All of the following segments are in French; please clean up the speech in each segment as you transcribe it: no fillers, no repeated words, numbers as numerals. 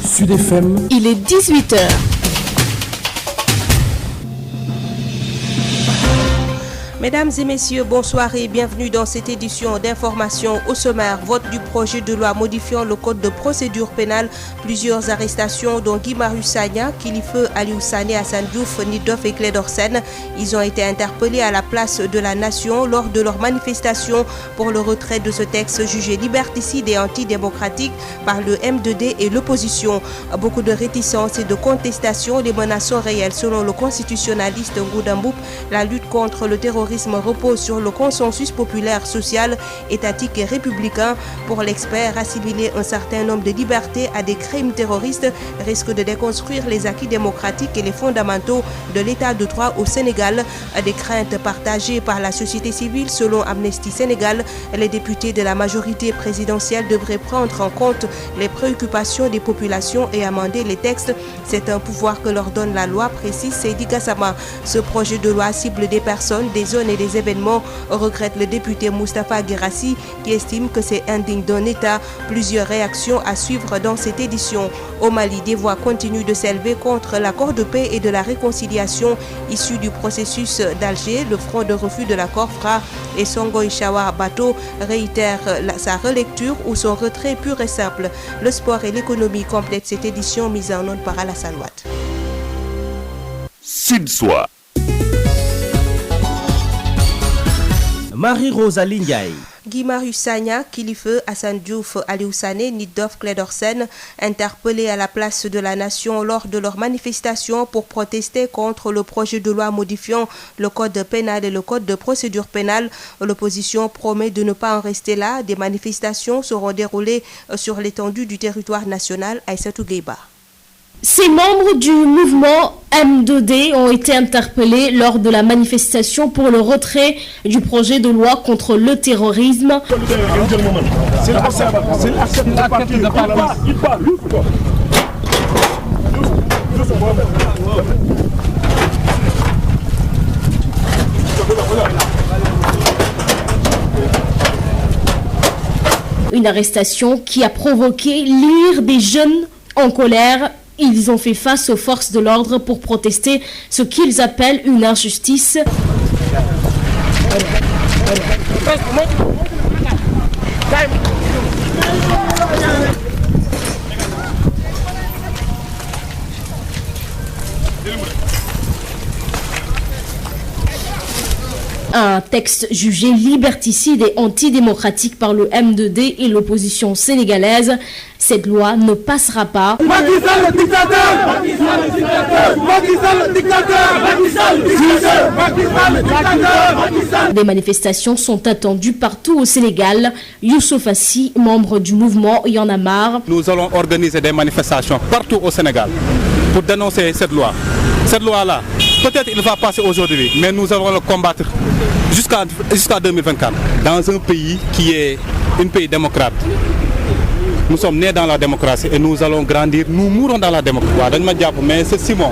Sud FM. Il est 18h. Mesdames et messieurs, bonsoir et bienvenue dans cette édition d'information au sommaire. Vote du projet de loi modifiant le code de procédure pénale. Plusieurs arrestations dont Guy Marius Sagna, Kilifeu Aliou Sané, Hassan Diouf, Nitdoff et Clédor Sène. Ils ont été interpellés à la place de la Nation lors de leur manifestation pour le retrait de ce texte jugé liberticide et antidémocratique par le M2D et l'opposition. Beaucoup de réticences et de contestations. Les menaces sont réelles selon le constitutionnaliste Ngouda Mboup. La lutte contre le terrorisme repose sur le consensus populaire, social, étatique et républicain. Pour l'expert, assimiler un certain nombre de libertés à des crimes terroristes risque de déconstruire les acquis démocratiques et les fondamentaux de l'état de droit au Sénégal. Des craintes partagées par la société civile. Selon Amnesty Sénégal, les députés de la majorité présidentielle devraient prendre en compte les préoccupations des populations et amender les textes. C'est un pouvoir que leur donne la loi, précise Seydi Gassama. Ce projet de loi cible des personnes, des zones et des événements, regrette le député Moustapha Guirassi qui estime que c'est indigne d'un État. Plusieurs réactions à suivre dans cette édition. Au Mali, des voix continuent de s'élever contre l'accord de paix et de la réconciliation issu du processus d'Alger. Le front de refus de l'accord FRA et Songoï Chawa Bato réitère sa relecture ou son retrait pur et simple. Le sport et l'économie complètent cette édition mise en onde par Alassane Ouatt. Sud-Soir. Marie-Rosalie Ndiaye. Guy Marius Sagna, Kilifeu, Hassan Diouf, Aliou Sané, Nitdoff, Clédor Sène, interpellés à la place de la Nation lors de leur manifestation pour protester contre le projet de loi modifiant le code pénal et le code de procédure pénale. L'opposition promet de ne pas en rester là. Des manifestations seront déroulées sur l'étendue du territoire national. Aïssatou Gueiba. Ces membres du mouvement M2D ont été interpellés lors de la manifestation pour le retrait du projet de loi contre le terrorisme. Une arrestation qui a provoqué l'ire des jeunes en colère. Ils ont fait face aux forces de l'ordre pour protester ce qu'ils appellent une injustice. Un texte jugé liberticide et antidémocratique par le M2D et l'opposition sénégalaise. Cette loi ne passera pas. Macky Sall le dictateur! Macky Sall le dictateur! Macky Sall le dictateur! Macky Sall le dictateur! Macky Sall le dictateur! Macky Sall. Des manifestations sont attendues partout au Sénégal. Youssouf Assi, membre du mouvement Y en a marre. Nous allons organiser des manifestations partout au Sénégal pour dénoncer cette loi. Cette loi-là, peut-être il va passer aujourd'hui, mais nous allons le combattre jusqu'à 2024. Dans un pays qui est un pays démocrate. Nous sommes nés dans la démocratie et nous allons grandir, nous mourrons dans la démocratie. Mais c'est Simon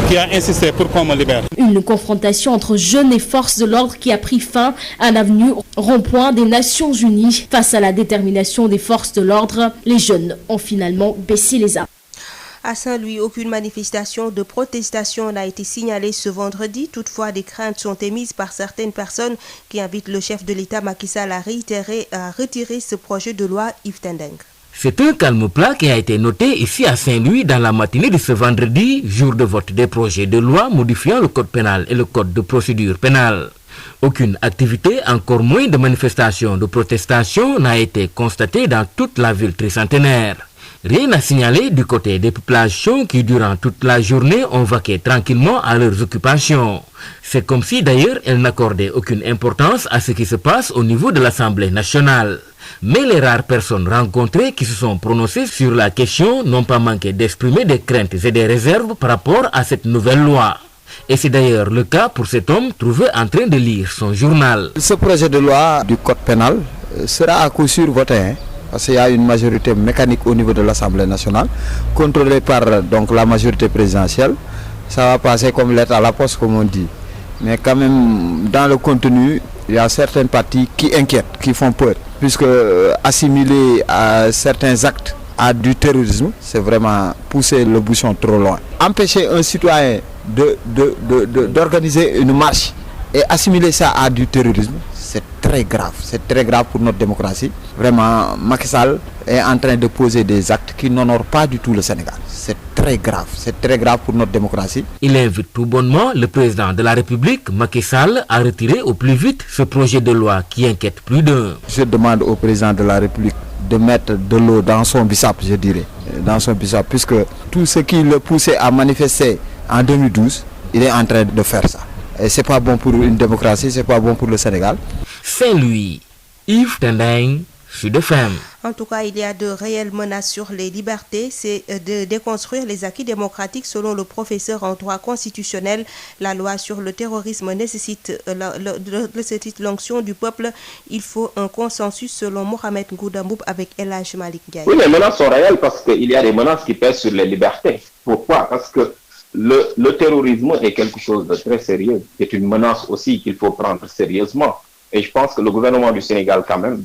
qui a insisté pour qu'on me libère. Une confrontation entre jeunes et forces de l'ordre qui a pris fin à l'avenue rond-point des Nations Unies. Face à la détermination des forces de l'ordre, les jeunes ont finalement baissé les armes. À Saint-Louis, aucune manifestation de protestation n'a été signalée ce vendredi. Toutefois, des craintes sont émises par certaines personnes qui invitent le chef de l'État Macky Sall à retirer ce projet de loi Yves Tendeng. C'est un calme plat qui a été noté ici à Saint-Louis dans la matinée de ce vendredi, jour de vote des projets de loi modifiant le code pénal et le code de procédure pénale. Aucune activité, encore moins de manifestations de protestation n'a été constatée dans toute la ville tricentenaire. Rien à signaler du côté des populations qui, durant toute la journée, ont vaqué tranquillement à leurs occupations. C'est comme si d'ailleurs elles n'accordaient aucune importance à ce qui se passe au niveau de l'Assemblée nationale. Mais les rares personnes rencontrées qui se sont prononcées sur la question n'ont pas manqué d'exprimer des craintes et des réserves par rapport à cette nouvelle loi. Et c'est d'ailleurs le cas pour cet homme trouvé en train de lire son journal. Ce projet de loi du code pénal sera à coup sûr voté. Parce qu'il y a une majorité mécanique au niveau de l'Assemblée nationale, contrôlée par donc, la majorité présidentielle. Ça va passer comme lettre à la poste, comme on dit. Mais quand même, dans le contenu, il y a certaines parties qui inquiètent, qui font peur. Puisque assimilés à certains actes à du terrorisme, c'est vraiment pousser le bouchon trop loin. Empêcher un citoyen d'organiser une marche et assimiler ça à du terrorisme, c'est très grave. C'est très grave pour notre démocratie. Vraiment, Macky Sall est en train de poser des actes qui n'honorent pas du tout le Sénégal. C'est très grave pour notre démocratie. Il invite tout bonnement le président de la République, Macky Sall, à retirer au plus vite ce projet de loi qui inquiète plus d'un. Je demande au président de la République de mettre de l'eau dans son bissap, je dirais. Dans son bissap, puisque tout ce qui le poussait à manifester en 2012, il est en train de faire ça. Et c'est pas bon pour une démocratie, c'est pas bon pour le Sénégal. Saint-Louis, Yves Tendeng, Sud FM. En tout cas, il y a de réelles menaces sur les libertés. C'est de déconstruire les acquis démocratiques selon le professeur en droit constitutionnel. La loi sur le terrorisme nécessite l'onction du peuple. Il faut un consensus selon Mohamed Ngouda Mboup avec El Hadj Malick Ndiaye. Oui, les menaces sont réelles parce qu'il y a des menaces qui pèsent sur les libertés. Pourquoi? Parce que le terrorisme est quelque chose de très sérieux. C'est une menace aussi qu'il faut prendre sérieusement. Et je pense que le gouvernement du Sénégal, quand même,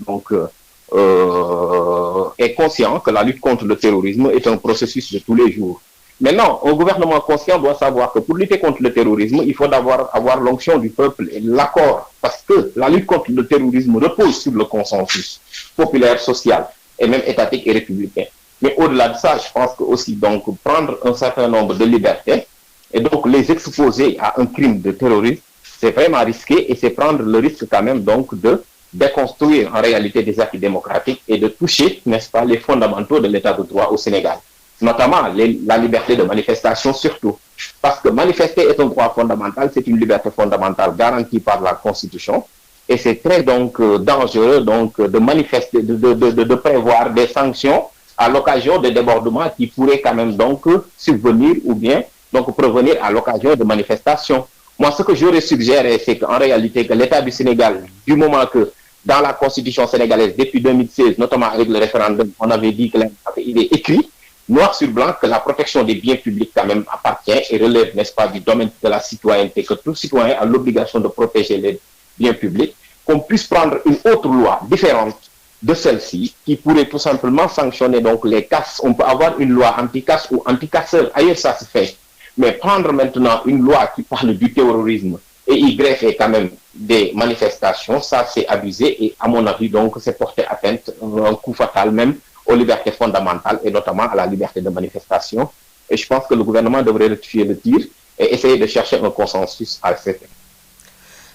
est conscient que la lutte contre le terrorisme est un processus de tous les jours. Maintenant, un gouvernement conscient doit savoir que pour lutter contre le terrorisme, il faut avoir l'onction du peuple et l'accord. Parce que la lutte contre le terrorisme repose sur le consensus populaire, social et même étatique et républicain. Mais au-delà de ça, je pense que aussi donc prendre un certain nombre de libertés et donc les exposer à un crime de terrorisme, c'est vraiment risqué et c'est prendre le risque quand même donc de déconstruire en réalité des acquis démocratiques et de toucher, n'est-ce pas, les fondamentaux de l'état de droit au Sénégal, notamment la liberté de manifestation surtout. Parce que manifester est un droit fondamental, c'est une liberté fondamentale garantie par la Constitution et c'est très donc dangereux donc de manifester, de prévoir des sanctions à l'occasion de débordements qui pourraient quand même donc subvenir ou bien donc provenir à l'occasion de manifestations. Moi, ce que j'aurais suggéré, c'est qu'en réalité, que l'État du Sénégal, du moment que dans la Constitution sénégalaise, depuis 2016, notamment avec le référendum, on avait dit qu'il est écrit, noir sur blanc, que la protection des biens publics quand même appartient et relève, n'est-ce pas, du domaine de la citoyenneté, que tout citoyen a l'obligation de protéger les biens publics, qu'on puisse prendre une autre loi différente de celle-ci, qui pourrait tout simplement sanctionner donc les casses. On peut avoir une loi anti-casse ou anti-casseur, ailleurs ça se fait. Mais prendre maintenant une loi qui parle du terrorisme et y greffer quand même des manifestations, ça c'est abusé et à mon avis donc c'est porter atteinte, un coup fatal même aux libertés fondamentales et notamment à la liberté de manifestation. Et je pense que le gouvernement devrait rectifier le tir et essayer de chercher un consensus à cet effet.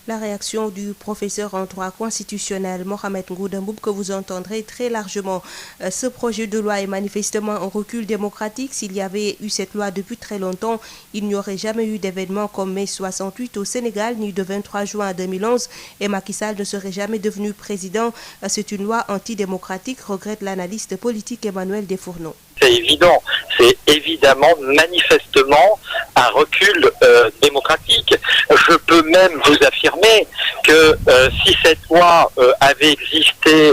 La réaction du professeur en droit constitutionnel Mohamed Ngouda Mboup que vous entendrez très largement. Ce projet de loi est manifestement un recul démocratique. S'il y avait eu cette loi depuis très longtemps, il n'y aurait jamais eu d'événement comme mai 68 au Sénégal, ni de 23 juin 2011, et Macky Sall ne serait jamais devenu président. C'est une loi antidémocratique, regrette l'analyste politique Emmanuel Desfourneaux. C'est évident, c'est évidemment manifestement un recul démocratique. Je peux même vous affirmer que si cette loi avait existé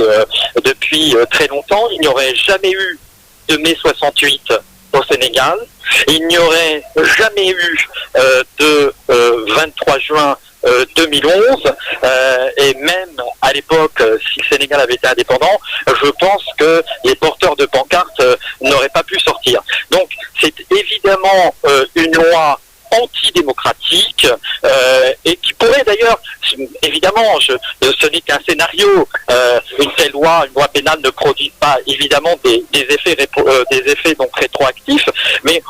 depuis très longtemps, il n'y aurait jamais eu de mai 68 au Sénégal, il n'y aurait jamais eu de 23 juin 2011 et même à l'époque, si le Sénégal avait été indépendant, je pense que les porteurs de pancartes n'auraient pas pu sortir. Donc c'est évidemment une loi antidémocratique et qui pourrait d'ailleurs, évidemment, ce n'est qu'un scénario, une telle loi, une loi pénale ne produit pas évidemment des effets donc rétroactifs, mais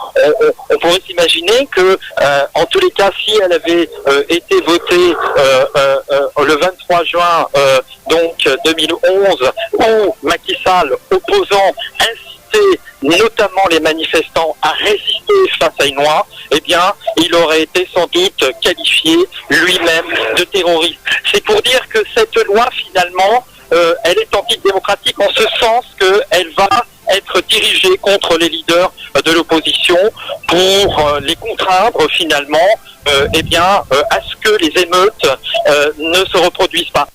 on pourrait s'imaginer que en tous les cas, si elle avait été votée le 23 juin donc 2011, où Macky Sall opposant incitait notamment les manifestants à résister face à une loi, eh bien, il aurait été sans doute qualifié lui-même de terroriste. C'est pour dire que cette loi, finalement, elle est antidémocratique en ce sens qu'elle va être dirigée contre les leaders de l'opposition pour les contraindre, finalement, à ce que les émeutes ne se reproduisent pas.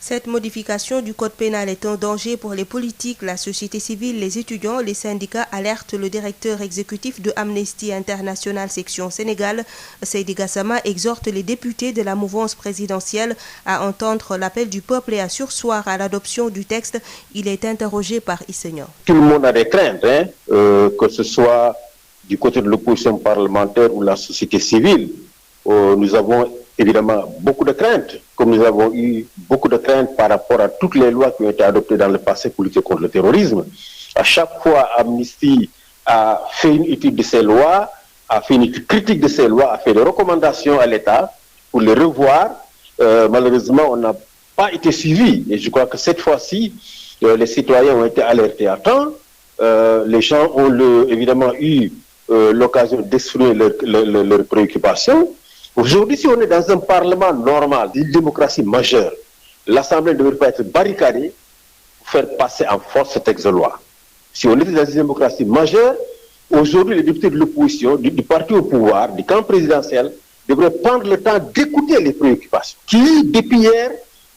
Cette modification du code pénal est un danger pour les politiques, la société civile, les étudiants. Les syndicats alertent le directeur exécutif de Amnesty International section Sénégal. Seydi Gassama exhorte les députés de la mouvance présidentielle à entendre l'appel du peuple et à surseoir à l'adoption du texte. Il est interrogé par Isseignan. Tout le monde a des craintes, que ce soit du côté de l'opposition parlementaire ou la société civile. Nous avons évidemment beaucoup de craintes, comme nous avons eu beaucoup de craintes par rapport à toutes les lois qui ont été adoptées dans le passé pour lutter contre le terrorisme. À chaque fois, Amnesty a fait une étude de ces lois, a fait une étude critique de ces lois, a fait des recommandations à l'État pour les revoir. Malheureusement, on n'a pas été suivi. Et je crois que cette fois-ci, les citoyens ont été alertés à temps. Les gens ont évidemment eu l'occasion d'exprimer leurs préoccupations. Aujourd'hui, si on est dans un parlement normal, d'une démocratie majeure, l'Assemblée ne devrait pas être barricadée pour faire passer en force ce texte de loi. Si on était dans une démocratie majeure, aujourd'hui, les députés de l'opposition, du parti au pouvoir, du camp présidentiel, devraient prendre le temps d'écouter les préoccupations qui, depuis hier,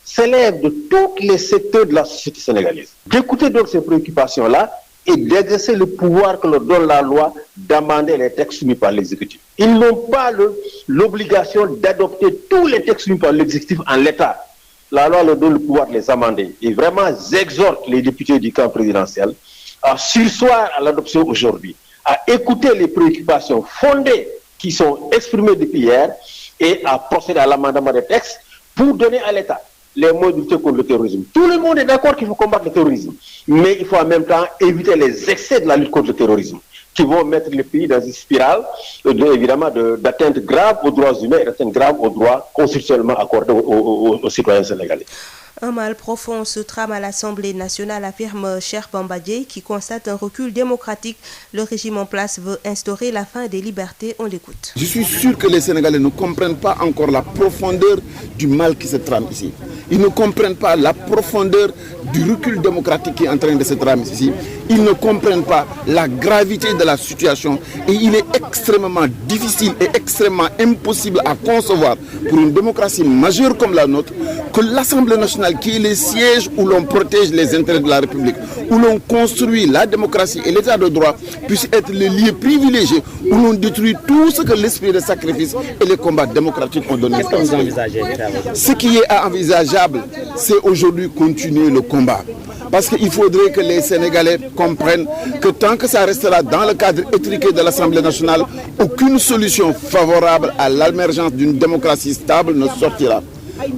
s'élèvent de tous les secteurs de la société sénégalaise. D'écouter donc ces préoccupations-là et d'exercer le pouvoir que leur donne la loi d'amender les textes soumis par l'exécutif. Ils n'ont pas l'obligation d'adopter tous les textes soumis par l'exécutif en l'état. La loi leur donne le pouvoir de les amender. Et vraiment, j'exhorte les députés du camp présidentiel à surseoir à l'adoption aujourd'hui, à écouter les préoccupations fondées qui sont exprimées depuis hier et à procéder à l'amendement des textes pour donner à l'État les moyens de lutter contre le terrorisme. Tout le monde est d'accord qu'il faut combattre le terrorisme, mais il faut en même temps éviter les excès de la lutte contre le terrorisme qui vont mettre le pays dans une spirale évidemment d'atteinte grave aux droits humains et d'atteinte grave aux droits constitutionnellement accordés aux citoyens sénégalais. Un mal profond se trame à l'Assemblée nationale, affirme Cheikh Bamba Dièye, qui constate un recul démocratique. Le régime en place veut instaurer la fin des libertés. On l'écoute. Je suis sûr que les Sénégalais ne comprennent pas encore la profondeur du mal qui se trame ici. Ils ne comprennent pas la profondeur du recul démocratique qui est en train de se tramer ici. Ils ne comprennent pas la gravité de la situation et il est extrêmement difficile et extrêmement impossible à concevoir pour une démocratie majeure comme la nôtre que l'Assemblée nationale, qui est le siège où l'on protège les intérêts de la République, où l'on construit la démocratie et l'état de droit, puisse être le lieu privilégié où l'on détruit tout ce que l'esprit de sacrifice et les combats démocratiques ont donné. Ce qui est envisageable, c'est aujourd'hui continuer le combat. Parce qu'il faudrait que les Sénégalais comprennent que tant que ça restera dans le cadre étriqué de l'Assemblée nationale, aucune solution favorable à l'émergence d'une démocratie stable ne sortira.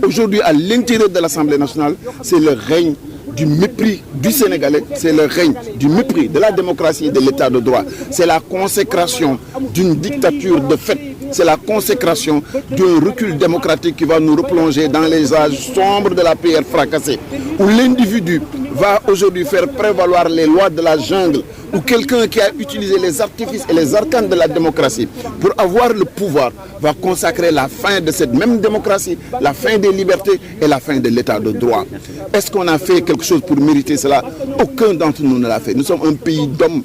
Aujourd'hui, à l'intérieur de l'Assemblée nationale, c'est le règne du mépris du Sénégalais, c'est le règne du mépris de la démocratie et de l'état de droit. C'est la consécration d'une dictature de fait. C'est la consécration d'un recul démocratique qui va nous replonger dans les âges sombres de la PR fracassée, où l'individu va aujourd'hui faire prévaloir les lois de la jungle, où quelqu'un qui a utilisé les artifices et les arcanes de la démocratie pour avoir le pouvoir va consacrer la fin de cette même démocratie, la fin des libertés et la fin de l'état de droit. Est-ce qu'on a fait quelque chose pour mériter cela? Aucun d'entre nous ne l'a fait. Nous sommes un pays d'hommes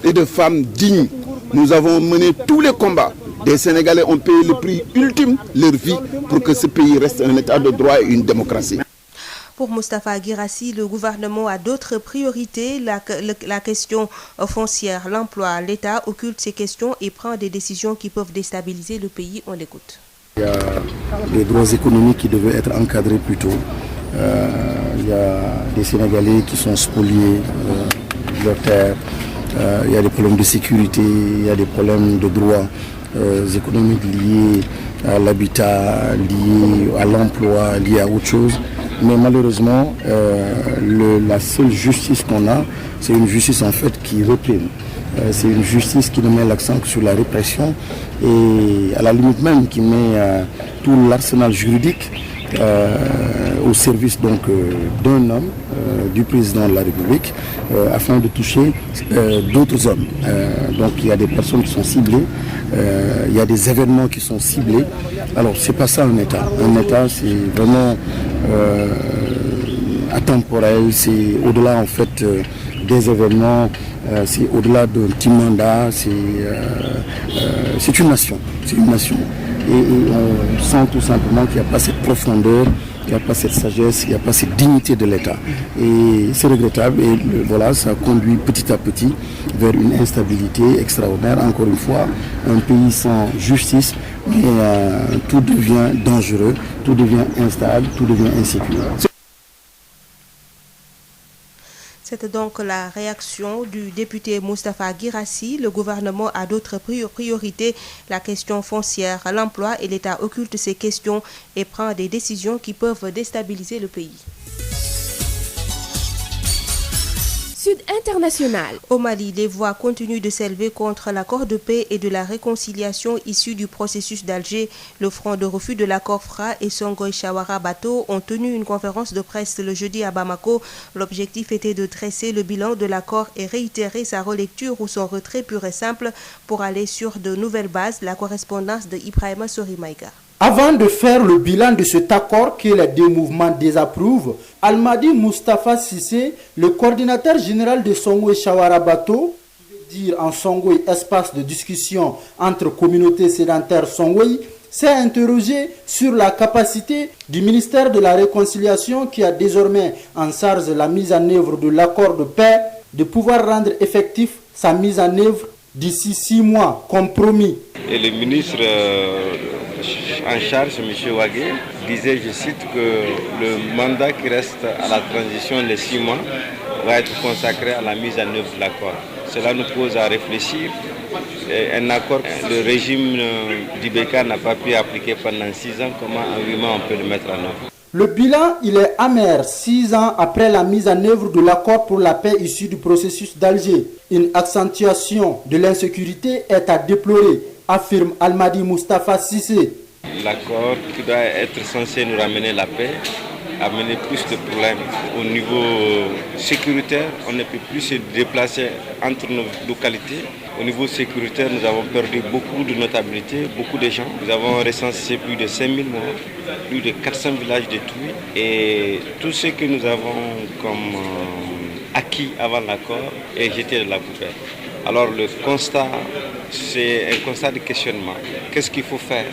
et de femmes dignes. Nous avons mené tous les combats. Des Sénégalais ont payé le prix ultime, leur vie, pour que ce pays reste un état de droit et une démocratie. Pour Moustapha Guirassy, le gouvernement a d'autres priorités. La question foncière, l'emploi, l'État occulte ces questions et prend des décisions qui peuvent déstabiliser le pays. On l'écoute. Il y a des droits économiques qui devaient être encadrés plus tôt. Il y a des Sénégalais qui sont spoliés de leurs terres. Il y a des problèmes de sécurité, il y a des problèmes de droits économiques liés à l'habitat, liés à l'emploi, liés à autre chose. Mais malheureusement, la seule justice qu'on a, c'est une justice en fait qui réprime. C'est une justice qui ne met l'accent que sur la répression et à la limite même qui met tout l'arsenal juridique au service donc d'un homme, du président de la République, afin de toucher d'autres hommes. Donc il y a des personnes qui sont ciblées, il y a des événements qui sont ciblés. Alors c'est pas ça un État. Un État c'est vraiment atemporel, c'est au-delà en fait des événements, c'est au-delà d'un petit mandat, c'est une nation. C'est une nation. Et on sent tout simplement qu'il n'y a pas cette profondeur il n'y a pas cette sagesse, il n'y a pas cette dignité de l'État. Et c'est regrettable et voilà, ça conduit petit à petit vers une instabilité extraordinaire. Encore une fois, un pays sans justice, mais tout devient dangereux, tout devient instable, tout devient insécure. C'est donc la réaction du député Moustapha Guirassi. Le gouvernement a d'autres priorités, la question foncière, l'emploi, et l'État occulte ces questions et prend des décisions qui peuvent déstabiliser le pays. Sud International. Au Mali, les voix continuent de s'élever contre l'accord de paix et de la réconciliation issu du processus d'Alger. Le Front de refus de l'accord FRA et Songoï Chawara Bato ont tenu une conférence de presse le jeudi à Bamako. L'objectif était de dresser le bilan de l'accord et réitérer sa relecture ou son retrait pur et simple pour aller sur de nouvelles bases. La correspondance de Ibrahima Sorimaïga. Avant de faire le bilan de cet accord que les deux mouvements désapprouvent, Almadi Moustapha Sissé, le coordinateur général de Songoï Chawara Bato, qui veut dire en Songoï espace de discussion entre communautés sédentaires Songoï, s'est interrogé sur la capacité du ministère de la Réconciliation, qui a désormais en charge la mise en œuvre de l'accord de paix, de pouvoir rendre effectif sa mise en œuvre d'ici 6 mois, comme promis. Et le ministre en charge, M. Wagué, disait, je cite, que le mandat qui reste à la transition, les 6 mois, va être consacré à la mise en œuvre de l'accord. Cela nous pose à réfléchir. Un accord, le régime d'Ibeka n'a pas pu appliquer pendant 6 ans, comment en 8 mois on peut le mettre en œuvre? Le bilan, il est amer 6 ans après la mise en œuvre de l'accord pour la paix issu du processus d'Alger. Une accentuation de l'insécurité est à déplorer, affirme Almadi Moustapha Sissé. L'accord qui doit être censé nous ramener la paix a amené plus de problèmes. Au niveau sécuritaire, on ne peut plus se déplacer entre nos localités. Au niveau sécuritaire, nous avons perdu beaucoup de notabilité, beaucoup de gens. Nous avons recensé plus de 5000 morts, plus de 400 villages détruits. Et tout ce que nous avons comme acquis avant l'accord est jeté de la poubelle. Alors le constat, c'est un constat de questionnement. Qu'est-ce qu'il faut faire ?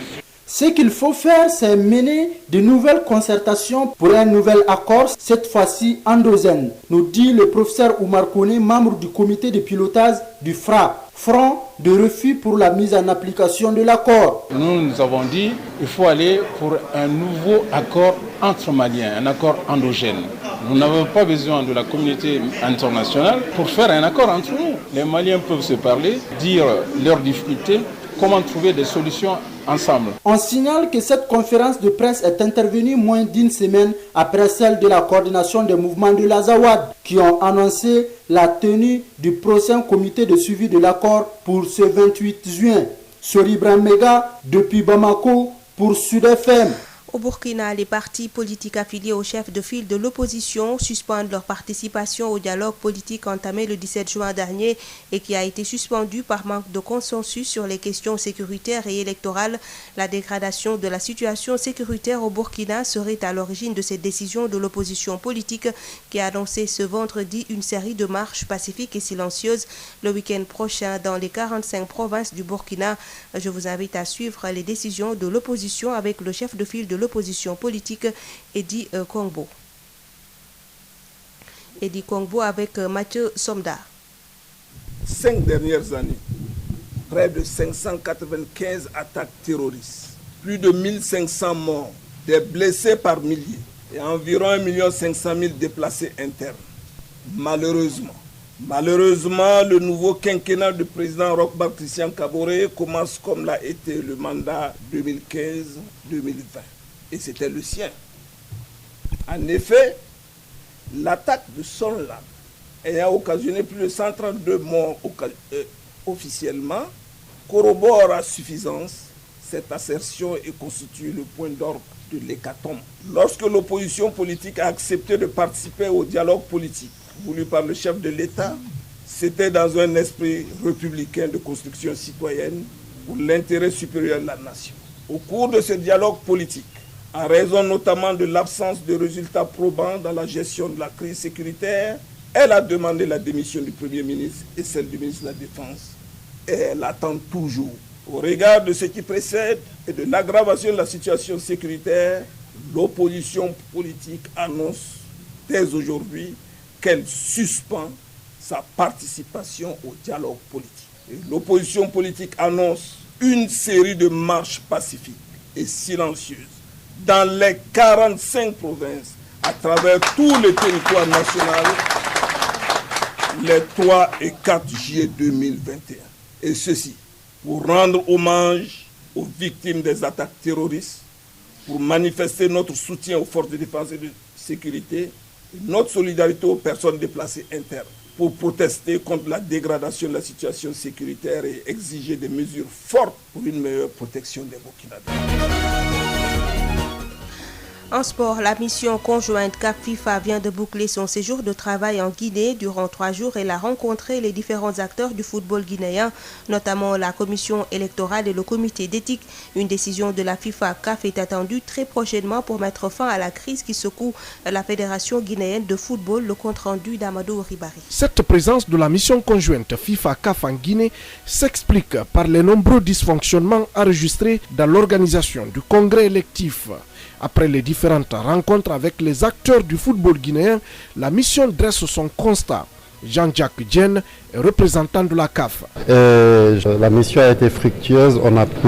Ce qu'il faut faire, c'est mener de nouvelles concertations pour un nouvel accord, cette fois-ci endogène, nous dit le professeur Oumar Kone, membre du comité de pilotage du FRA, Front de refus pour la mise en application de l'accord. Nous avons dit qu'il faut aller pour un nouveau accord entre Maliens, un accord endogène. Nous n'avons pas besoin de la communauté internationale pour faire un accord entre nous. Les Maliens peuvent se parler, dire leurs difficultés, comment trouver des solutions ensemble. On signale que cette conférence de presse est intervenue moins d'une semaine après celle de la coordination des mouvements de l'Azawad, qui ont annoncé la tenue du prochain comité de suivi de l'accord pour ce 28 juin. Soribra Mega, depuis Bamako, pour Sud FM. Au Burkina, les partis politiques affiliés au chef de file de l'opposition suspendent leur participation au dialogue politique entamé le 17 juin dernier et qui a été suspendu par manque de consensus sur les questions sécuritaires et électorales. La dégradation de la situation sécuritaire au Burkina serait à l'origine de cette décision de l'opposition politique qui a annoncé ce vendredi une série de marches pacifiques et silencieuses le week-end prochain dans les 45 provinces du Burkina. Je vous invite à suivre les décisions de l'opposition avec le chef de file de l'opposition politique, Edi Kongbo. Edi Kongbo avec Mathieu Somda. 5 dernières années, près de 595 attaques terroristes, plus de 1500 morts, des blessés par milliers et environ 1 500 000 déplacés internes. Malheureusement, le nouveau quinquennat du président Roch-Marc Christian Kaboré commence comme l'a été le mandat 2015-2020. Et c'était le sien. En effet, l'attaque de Sonla, ayant occasionné plus de 132 morts officiellement, corrobore à suffisance cette assertion et constitue le point d'orgue de l'hécatombe. Lorsque l'opposition politique a accepté de participer au dialogue politique voulu par le chef de l'État, c'était dans un esprit républicain de construction citoyenne pour l'intérêt supérieur de la nation. Au cours de ce dialogue politique, en raison notamment de l'absence de résultats probants dans la gestion de la crise sécuritaire, elle a demandé la démission du Premier ministre et celle du ministre de la Défense. Et elle attend toujours. Au regard de ce qui précède et de l'aggravation de la situation sécuritaire, l'opposition politique annonce dès aujourd'hui qu'elle suspend sa participation au dialogue politique. Et l'opposition politique annonce une série de marches pacifiques et silencieuses dans les 45 provinces à travers tous les territoires nationaux les 3 et 4 juillet 2021. Et ceci pour rendre hommage aux victimes des attaques terroristes, pour manifester notre soutien aux forces de défense et de sécurité, et notre solidarité aux personnes déplacées internes, pour protester contre la dégradation de la situation sécuritaire et exiger des mesures fortes pour une meilleure protection des Burkinabés. En sport, la mission conjointe CAF-FIFA vient de boucler son séjour de travail en Guinée durant 3 jours et a rencontré les différents acteurs du football guinéen, notamment la commission électorale et le comité d'éthique. Une décision de la FIFA-CAF est attendue très prochainement pour mettre fin à la crise qui secoue la Fédération guinéenne de football, le compte-rendu d'Amadou Ribari. Cette présence de la mission conjointe FIFA-CAF en Guinée s'explique par les nombreux dysfonctionnements enregistrés dans l'organisation du congrès électif. Après les différentes rencontres avec les acteurs du football guinéen, la mission dresse son constat. Jean-Jacques Diène est représentant de la CAF. La mission a été fructueuse, on a pu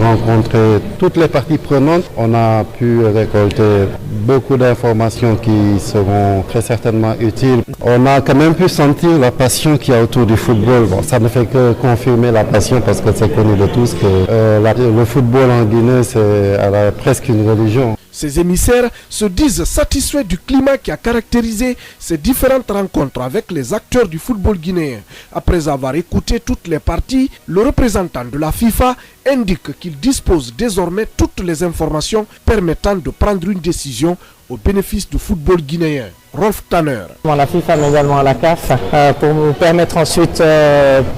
rencontrer toutes les parties prenantes, on a pu récolter beaucoup d'informations qui seront très certainement utiles. On a quand même pu sentir la passion qu'il y a autour du football. Bon, ça ne fait que confirmer la passion parce que c'est connu de tous que le football en Guinée c'est presque une religion. Ces émissaires se disent satisfaits du climat qui a caractérisé ces différentes rencontres avec les acteurs du football guinéen. Après avoir écouté toutes les parties, le représentant de la FIFA indique qu'il dispose désormais toutes les informations permettant de prendre une décision au bénéfice du football guinéen. Rolf Tanner. La FIFA mais également la CAF pour nous permettre ensuite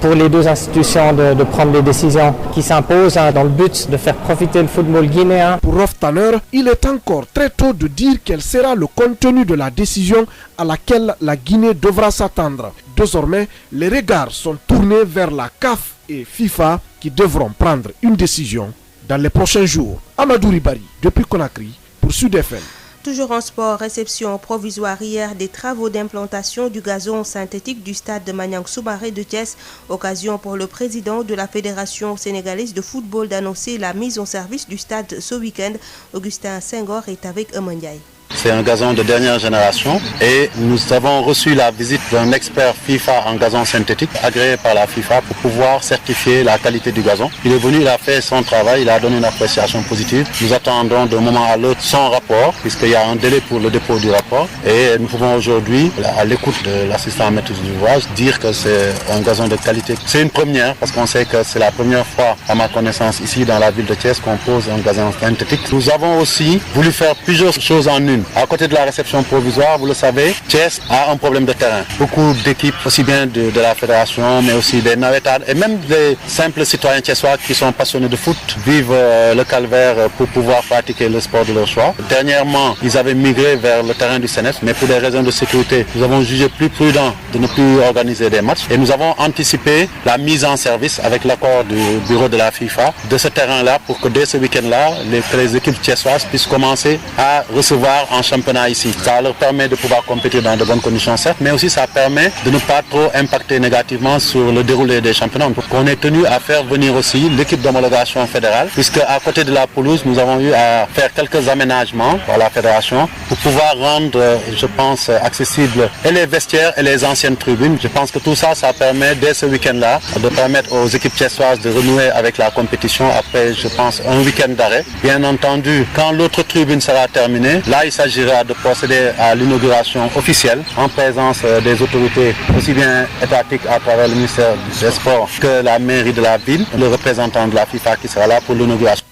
pour les deux institutions de prendre des décisions qui s'imposent dans le but de faire profiter le football guinéen. Pour Rolf Tanner, il est encore très tôt de dire quel sera le contenu de la décision à laquelle la Guinée devra s'attendre. Désormais, les regards sont tournés vers la CAF et FIFA qui devront prendre une décision dans les prochains jours. Amadou Ribari, depuis Conakry, pour Sud FM. Toujours en sport, réception provisoire hier des travaux d'implantation du gazon synthétique du stade de Maniang Soumaré de Thiès. Occasion pour le président de la Fédération sénégalaise de football d'annoncer la mise en service du stade ce week-end. Augustin Senghor est avec Emondiaï. C'est un gazon de dernière génération et nous avons reçu la visite d'un expert FIFA en gazon synthétique agréé par la FIFA pour pouvoir certifier la qualité du gazon. Il est venu, il a fait son travail, il a donné une appréciation positive. Nous attendons d'un moment à l'autre son rapport puisqu'il y a un délai pour le dépôt du rapport et nous pouvons aujourd'hui, à l'écoute de l'assistant maîtrise d'ouvrage, dire que c'est un gazon de qualité. C'est une première parce qu'on sait que c'est la première fois à ma connaissance ici dans la ville de Thiès qu'on pose un gazon synthétique. Nous avons aussi voulu faire plusieurs choses en une. À côté de la réception provisoire, vous le savez, Thiès a un problème de terrain. Beaucoup d'équipes, aussi bien de la fédération, mais aussi des navetades et même des simples citoyens thiessois qui sont passionnés de foot, vivent le calvaire pour pouvoir pratiquer le sport de leur choix. Dernièrement, ils avaient migré vers le terrain du CNF, mais pour des raisons de sécurité, nous avons jugé plus prudent de ne plus organiser des matchs et nous avons anticipé la mise en service avec l'accord du bureau de la FIFA de ce terrain-là pour que dès ce week-end-là, les équipes thiessoises puissent commencer à recevoir en championnat ici. Ça leur permet de pouvoir compétir dans de bonnes conditions certes, mais aussi ça permet de ne pas trop impacter négativement sur le déroulé des championnats. Donc on est tenu à faire venir aussi l'équipe d'homologation fédérale, puisque à côté de la pelouse, nous avons eu à faire quelques aménagements par la fédération pour pouvoir rendre, je pense, accessibles et les vestiaires et les anciennes tribunes. Je pense que tout ça, ça permet dès ce week-end-là de permettre aux équipes thiessoises de renouer avec la compétition après, je pense, un week-end d'arrêt. Bien entendu, quand l'autre tribune sera terminée, là il s'agira de procéder à l'inauguration officielle en présence des autorités aussi bien étatiques à travers le ministère des Sports que la mairie de la ville, le représentant de la FIFA qui sera là pour l'inauguration.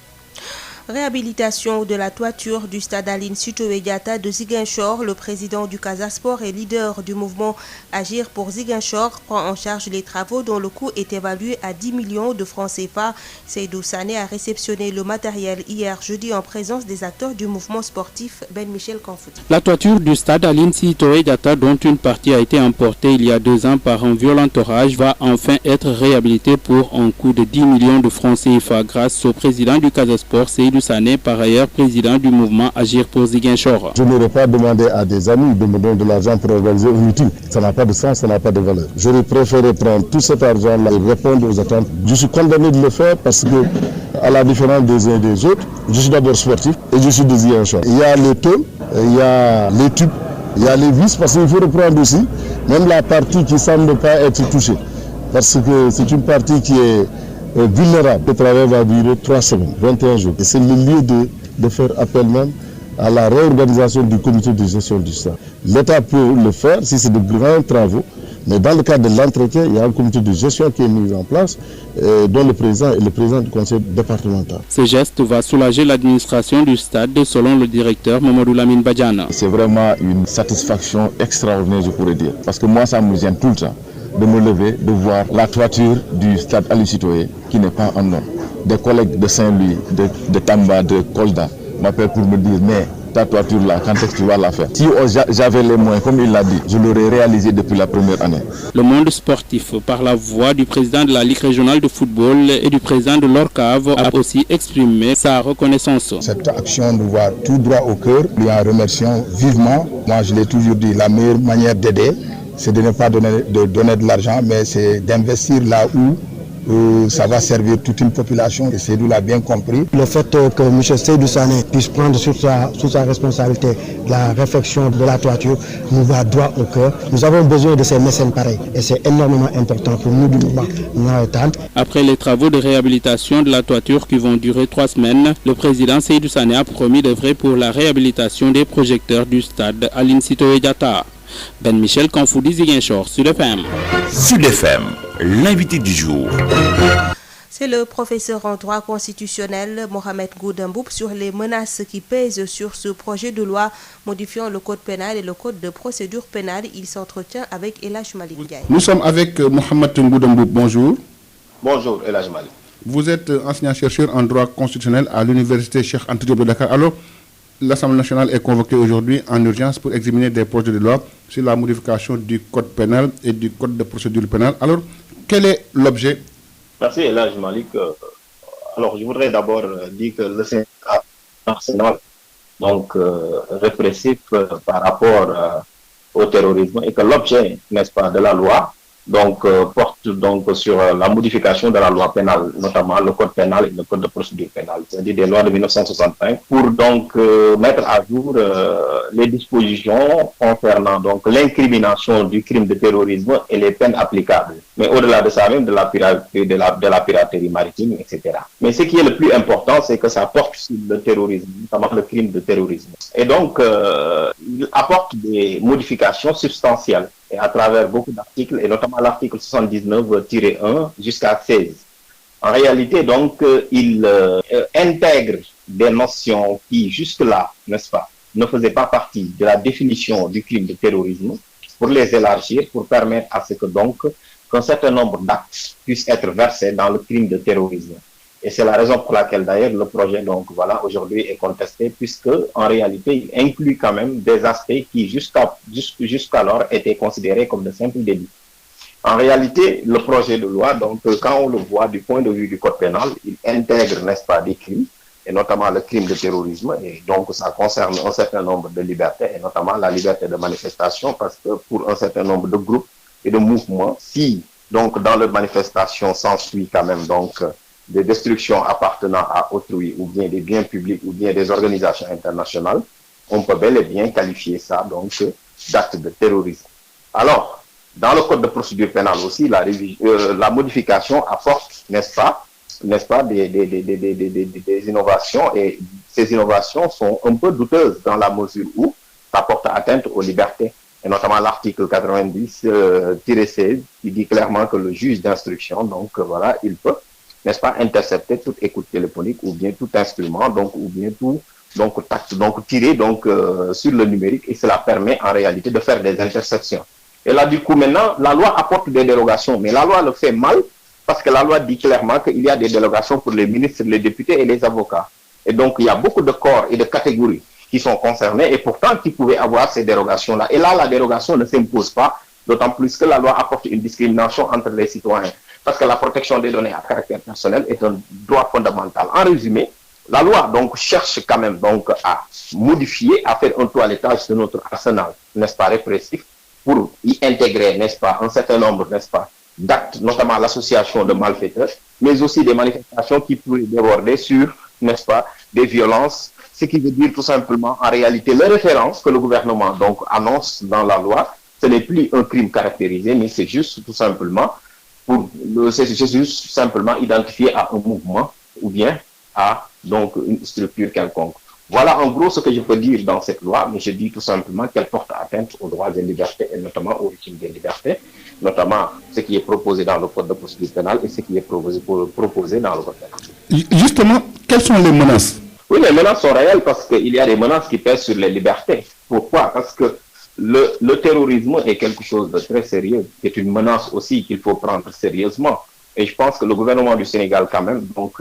Réhabilitation de la toiture du stade Aline Sitoé Diatta de Ziguinchor. Le président du Casa Sport et leader du mouvement Agir pour Ziguinchor prend en charge les travaux dont le coût est évalué à 10 millions de francs CFA. Seydou Sané a réceptionné le matériel hier jeudi en présence des acteurs du mouvement sportif Ben Michel Kanfouti. La toiture du stade Aline Sitoé Diatta, dont une partie a été emportée il y a 2 ans par un violent orage, va enfin être réhabilitée pour un coût de 10 millions de francs CFA grâce au président du Casa Sport, Seydou Seydou Sané, par ailleurs président du mouvement Agir pour Ziguinchor. Je n'aurais pas demandé à des amis de me donner de l'argent pour organiser inutile. Ça n'a pas de sens, ça n'a pas de valeur. J'aurais préféré prendre tout cet argent-là et répondre aux attentes. Je suis condamné de le faire parce que, à la différence des uns et des autres, je suis d'abord sportif et je suis de Ziguinchor. Il y a les tôles, il y a les tubes, il y a les vis, parce qu'il faut reprendre aussi même la partie qui ne semble pas être touchée. Parce que c'est une partie qui est vulnérable. Le travail va durer 3 semaines, 21 jours. Et c'est le lieu de faire appel même à la réorganisation du comité de gestion du stade. L'État peut le faire si c'est de grands travaux, mais dans le cadre de l'entretien, il y a un comité de gestion qui est mis en place, dont le président est le président du conseil départemental. Ce geste va soulager l'administration du stade, selon le directeur Mamadou Lamine Badiane. C'est vraiment une satisfaction extraordinaire, je pourrais dire, parce que moi, ça me gêne tout le temps de me lever, de voir la toiture du stade Aline Sitoé qui n'est pas en norme. Des collègues de Saint-Louis, de Tamba, de Kolda m'appellent pour me dire mais ta toiture là, quand est-ce que tu vas la faire? Si j'avais les moyens, comme il l'a dit, je l'aurais réalisé depuis la première année. Le monde sportif, par la voix du président de la Ligue régionale de football et du président de l'ORCAV, a aussi exprimé sa reconnaissance. Cette action nous va tout droit au cœur. Lui en remercions vivement. Moi, je l'ai toujours dit, la meilleure manière d'aider, c'est de ne pas donner de l'argent, mais c'est d'investir là où ça va servir toute une population, et Seydou l'a bien compris. Le fait que M. Seydou Sané puisse prendre sous sa responsabilité la réfection de la toiture nous va droit au cœur. Nous avons besoin de ces mécènes pareils et c'est énormément important pour nous du mouvement Nawetan. Après les travaux de réhabilitation de la toiture qui vont durer 3 semaines, le président Seydou Sané a promis d'œuvrer pour la réhabilitation des projecteurs du stade Aline Sitoé Diatta. Ben Michel Kanfoudi, Ziguinchor, Sud FM. Sud FM, l'invité du jour. C'est le professeur en droit constitutionnel Mohamed Goudamboub sur les menaces qui pèsent sur ce projet de loi modifiant le code pénal et le code de procédure pénale. Il s'entretient avec Elhaj Malik Ndiaye. Nous sommes avec Mohamed Goudamboub. Bonjour. Bonjour Elhaj Malik. Vous êtes enseignant-chercheur en droit constitutionnel à l'université Cheikh Anta Diop de Dakar. Alors, l'Assemblée nationale est convoquée aujourd'hui en urgence pour examiner des projets de loi sur la modification du code pénal et du code de procédure pénale. Alors, quel est l'objet? Merci Elhaj Malik. Alors, je voudrais d'abord dire que le Sénat a un arsenal répressif par rapport au terrorisme et que l'objet, n'est-ce pas, de la loi porte sur la modification de la loi pénale, notamment le code pénal et le code de procédure pénale, c'est-à-dire des lois de 1965, pour mettre à jour les dispositions concernant l'incrimination du crime de terrorisme et les peines applicables. Mais au-delà de ça même, de la piraterie maritime, etc. Mais ce qui est le plus important, c'est que ça porte sur le terrorisme, notamment le crime de terrorisme. Et il apporte des modifications substantielles et à travers beaucoup d'articles, et notamment l'article 79-1 jusqu'à 16. En réalité, il intègre des notions qui, jusque-là, n'est-ce pas, ne faisaient pas partie de la définition du crime de terrorisme, pour les élargir, pour permettre à ce que, qu'un certain nombre d'actes puissent être versés dans le crime de terrorisme. Et c'est la raison pour laquelle, d'ailleurs, le projet, aujourd'hui est contesté, puisque, en réalité, il inclut quand même des aspects qui, jusqu'alors, étaient considérés comme de simples délits. En réalité, le projet de loi, quand on le voit du point de vue du code pénal, il intègre, n'est-ce pas, des crimes, et notamment le crime de terrorisme, et ça concerne un certain nombre de libertés, et notamment la liberté de manifestation, parce que pour un certain nombre de groupes et de mouvements, si, dans leur manifestation s'ensuit quand même, des destructions appartenant à autrui, ou bien des biens publics, ou bien des organisations internationales, on peut bel et bien qualifier ça d'acte de terrorisme. Alors, dans le code de procédure pénale aussi, la modification apporte, n'est-ce pas, des innovations, et ces innovations sont un peu douteuses dans la mesure où ça porte atteinte aux libertés, et notamment l'article 90-16 qui dit clairement que le juge d'instruction, il peut, n'est-ce pas, intercepter toute écoute téléphonique ou bien tout instrument, ou bien tout tiré sur le numérique, et cela permet en réalité de faire des interceptions. Et là, du coup, maintenant, la loi apporte des dérogations, mais la loi le fait mal, parce que la loi dit clairement qu'il y a des dérogations pour les ministres, les députés et les avocats. Et donc, il y a beaucoup de corps et de catégories qui sont concernés, et pourtant qui pouvaient avoir ces dérogations-là. Et là, la dérogation ne s'impose pas, d'autant plus que la loi apporte une discrimination entre les citoyens. Parce que la protection des données à caractère personnel est un droit fondamental. En résumé, La loi donc cherche quand même donc à modifier, à faire un toilettage de notre arsenal, n'est-ce pas, répressif, pour y intégrer, n'est-ce pas, un certain nombre, n'est-ce pas, d'actes, notamment l'association de malfaiteurs, mais aussi des manifestations qui pourraient déborder sur, n'est-ce pas, des violences, ce qui veut dire tout simplement, en réalité, les références que le gouvernement donc annonce dans la loi, ce n'est plus un crime caractérisé, mais c'est juste tout simplement identifié à un mouvement ou bien à donc une structure quelconque. Voilà en gros ce que je peux dire dans cette loi, mais je dis tout simplement qu'elle porte atteinte aux droits et libertés, et notamment au régime des libertés, notamment ce qui est proposé dans le code de procédure pénale et ce qui est proposé dans le code pénal. Justement, quelles sont les menaces? Oui, les menaces sont réelles parce qu'il y a des menaces qui pèsent sur les libertés. Pourquoi? Parce que le terrorisme est quelque chose de très sérieux, c'est une menace aussi qu'il faut prendre sérieusement. Et je pense que le gouvernement du Sénégal quand même donc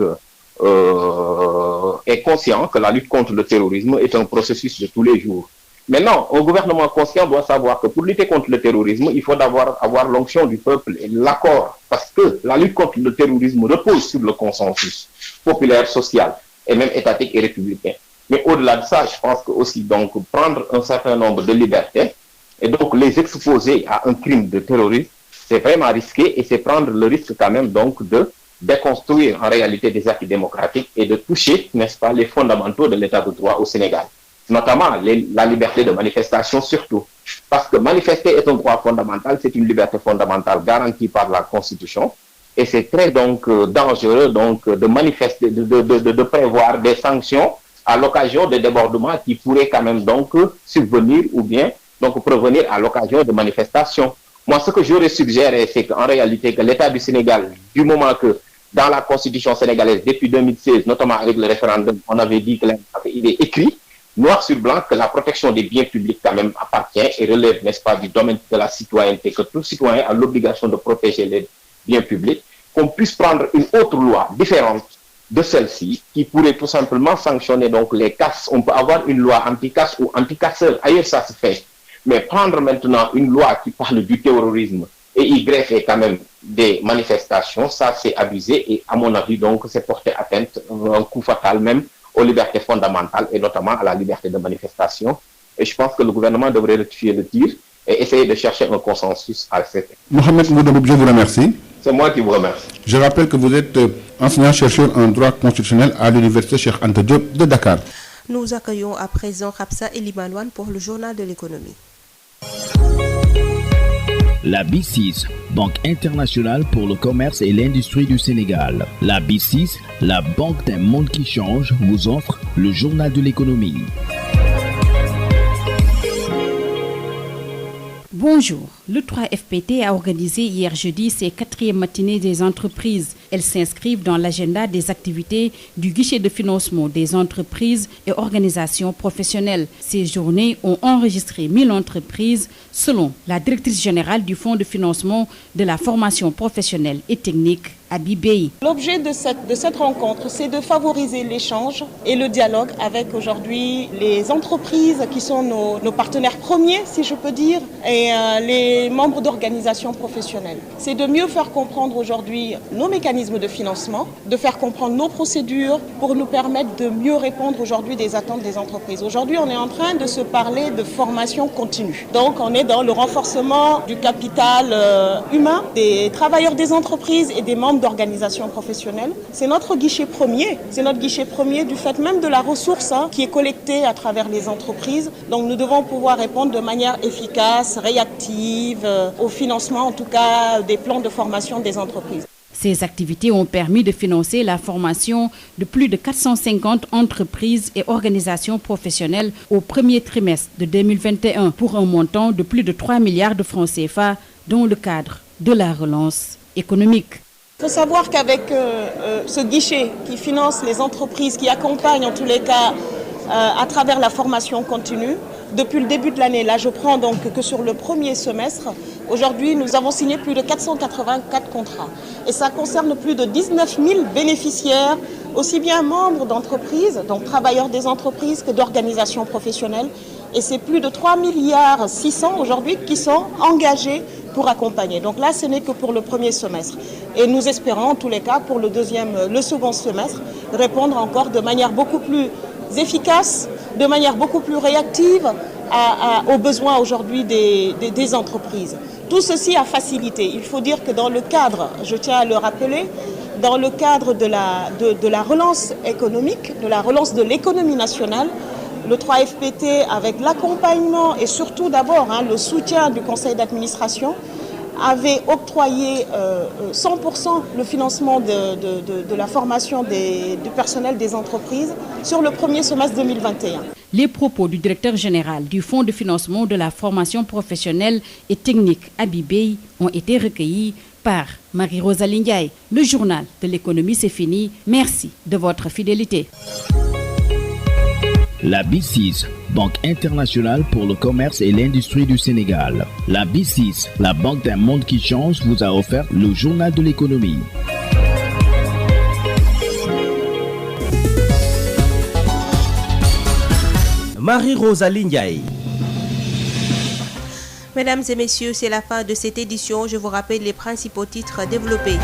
est conscient que la lutte contre le terrorisme est un processus de tous les jours. Maintenant, un gouvernement conscient doit savoir que pour lutter contre le terrorisme, il faut avoir l'onction du peuple et l'accord, parce que la lutte contre le terrorisme repose sur le consensus populaire, social et même étatique et républicain. Mais au-delà de ça, je pense que aussi donc prendre un certain nombre de libertés et donc les exposer à un crime de terrorisme, c'est vraiment risqué et c'est prendre le risque quand même donc de déconstruire en réalité des acquis démocratiques et de toucher, n'est-ce pas, les fondamentaux de l'état de droit au Sénégal, notamment la liberté de manifestation surtout. Parce que manifester est un droit fondamental, c'est une liberté fondamentale garantie par la Constitution et c'est très donc dangereux donc de manifester, de prévoir des sanctions à l'occasion de débordements qui pourraient quand même donc subvenir ou bien donc provenir à l'occasion de manifestations. Moi, ce que j'aurais suggéré, c'est qu'en réalité, que l'État du Sénégal, du moment que dans la Constitution sénégalaise, depuis 2016, notamment avec le référendum, on avait dit qu'il est écrit, noir sur blanc, que la protection des biens publics quand même appartient et relève, n'est-ce pas, du domaine de la citoyenneté, que tout citoyen a l'obligation de protéger les biens publics, qu'on puisse prendre une autre loi différente de celle-ci, qui pourrait tout simplement sanctionner donc les casses. On peut avoir une loi anti-casse ou anti-casseur, ailleurs ça se fait. Mais prendre maintenant une loi qui parle du terrorisme et y greffer quand même des manifestations, ça c'est abusé et à mon avis donc c'est porter atteinte, un coup fatal même aux libertés fondamentales et notamment à la liberté de manifestation. Et je pense que le gouvernement devrait rectifier le tir et essayer de chercher un consensus à cet effet. Mohamed Moudaboub, je vous remercie. C'est moi qui vous remercie. Je rappelle que vous êtes enseignant-chercheur en droit constitutionnel à l'université Cheikh Anta Diop de Dakar. Nous accueillons à présent Rapsa Elimanouane pour le journal de l'économie. La B6, Banque internationale pour le commerce et l'industrie du Sénégal. La B6, la banque d'un monde qui change, vous offre le journal de l'économie. Bonjour. Le 3FPT a organisé hier jeudi ses 4e matinées des entreprises. Elles s'inscrivent dans l'agenda des activités du guichet de financement des entreprises et organisations professionnelles. Ces journées ont enregistré 1000 entreprises selon la directrice générale du Fonds de financement de la formation professionnelle et technique, Abibey. L'objet de cette rencontre, c'est de favoriser l'échange et le dialogue avec aujourd'hui les entreprises qui sont nos partenaires premiers, si je peux dire, et les membres d'organisations professionnelles. C'est de mieux faire comprendre aujourd'hui nos mécanismes de financement, de faire comprendre nos procédures pour nous permettre de mieux répondre aujourd'hui des attentes des entreprises. Aujourd'hui, on est en train de se parler de formation continue. Donc, on est dans le renforcement du capital humain des travailleurs des entreprises et des membres d'organisations professionnelles. C'est notre guichet premier. C'est notre guichet premier du fait même de la ressource qui est collectée à travers les entreprises. Donc, nous devons pouvoir répondre de manière efficace, réactive, au financement en tout cas des plans de formation des entreprises. Ces activités ont permis de financer la formation de plus de 450 entreprises et organisations professionnelles au premier trimestre de 2021 pour un montant de plus de 3 milliards de francs CFA dans le cadre de la relance économique. Il faut savoir qu'avec ce guichet qui finance les entreprises, qui accompagne en tous les cas à travers la formation continue, depuis le début de l'année, là je prends donc que sur le premier semestre, aujourd'hui nous avons signé plus de 484 contrats. Et ça concerne plus de 19 000 bénéficiaires, aussi bien membres d'entreprises, donc travailleurs des entreprises, que d'organisations professionnelles. Et c'est plus de 3,6 milliards aujourd'hui qui sont engagés pour accompagner. Donc là, ce n'est que pour le premier semestre. Et nous espérons, en tous les cas, pour le second semestre, répondre encore de manière beaucoup plus efficace, de manière beaucoup plus réactive aux besoins aujourd'hui des entreprises. Tout ceci a facilité. Il faut dire que dans le cadre, je tiens à le rappeler, dans le cadre de la relance économique, de la relance de l'économie nationale, le 3FPT, avec l'accompagnement et surtout d'abord le soutien du conseil d'administration, avait octroyé 100% le financement de la formation du personnel des entreprises sur le premier semestre 2021. Les propos du directeur général du Fonds de financement de la formation professionnelle et technique Abibey ont été recueillis par Marie-Rosalie Ndiaye. Le journal de l'économie, c'est fini. Merci de votre fidélité. La B6, Banque internationale pour le commerce et l'industrie du Sénégal. La B6, la banque d'un monde qui change, vous a offert le journal de l'économie. Marie-Rosalie Ndiaye. Mesdames et messieurs, c'est la fin de cette édition. Je vous rappelle les principaux titres développés.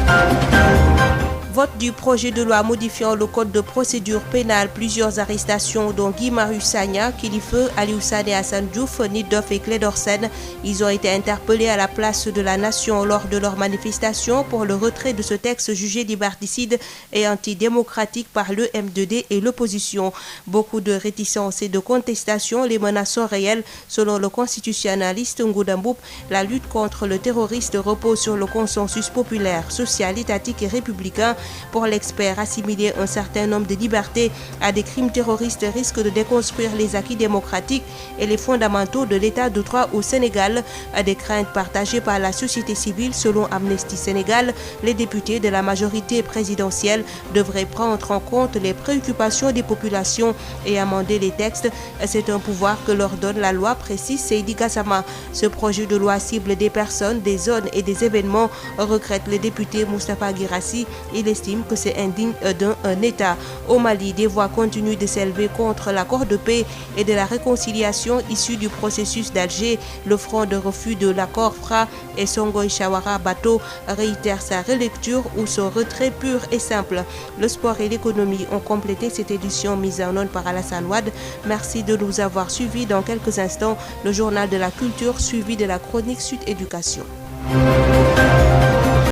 Vote du projet de loi modifiant le code de procédure pénale, plusieurs arrestations dont Guy Marius Sagna, Kilifeu, Aliou Sané, Hassan Diouf, Niddoff et Clédor Sène. Ils ont été interpellés à la place de la Nation lors de leur manifestation pour le retrait de ce texte jugé liberticide et antidémocratique par le M2D et l'opposition. Beaucoup de réticences et de contestations, les menaces sont réelles. Selon le constitutionnaliste Ngouda Mboup, la lutte contre le terroriste repose sur le consensus populaire, social, étatique et républicain. Pour l'expert, assimiler un certain nombre de libertés à des crimes terroristes risque de déconstruire les acquis démocratiques et les fondamentaux de l'état de droit au Sénégal. À des craintes partagées par la société civile, selon Amnesty Sénégal, les députés de la majorité présidentielle devraient prendre en compte les préoccupations des populations et amender les textes. C'est un pouvoir que leur donne la loi, précise Seydi Gassama. Ce projet de loi cible des personnes, des zones et des événements, regrette le député Moustapha Guirassi. Il estime que c'est indigne d'un État. Au Mali, des voix continuent de s'élever contre l'accord de paix et de la réconciliation issu du processus d'Alger. Le front de refus de l'accord FRA et Songoy Chawara Bato réitère sa relecture ou son retrait pur et simple. Le sport et l'économie ont complété cette édition mise en onde par Alassane Ouad. Merci de nous avoir suivis. Dans quelques instants, le journal de la culture suivi de la chronique Sud Éducation.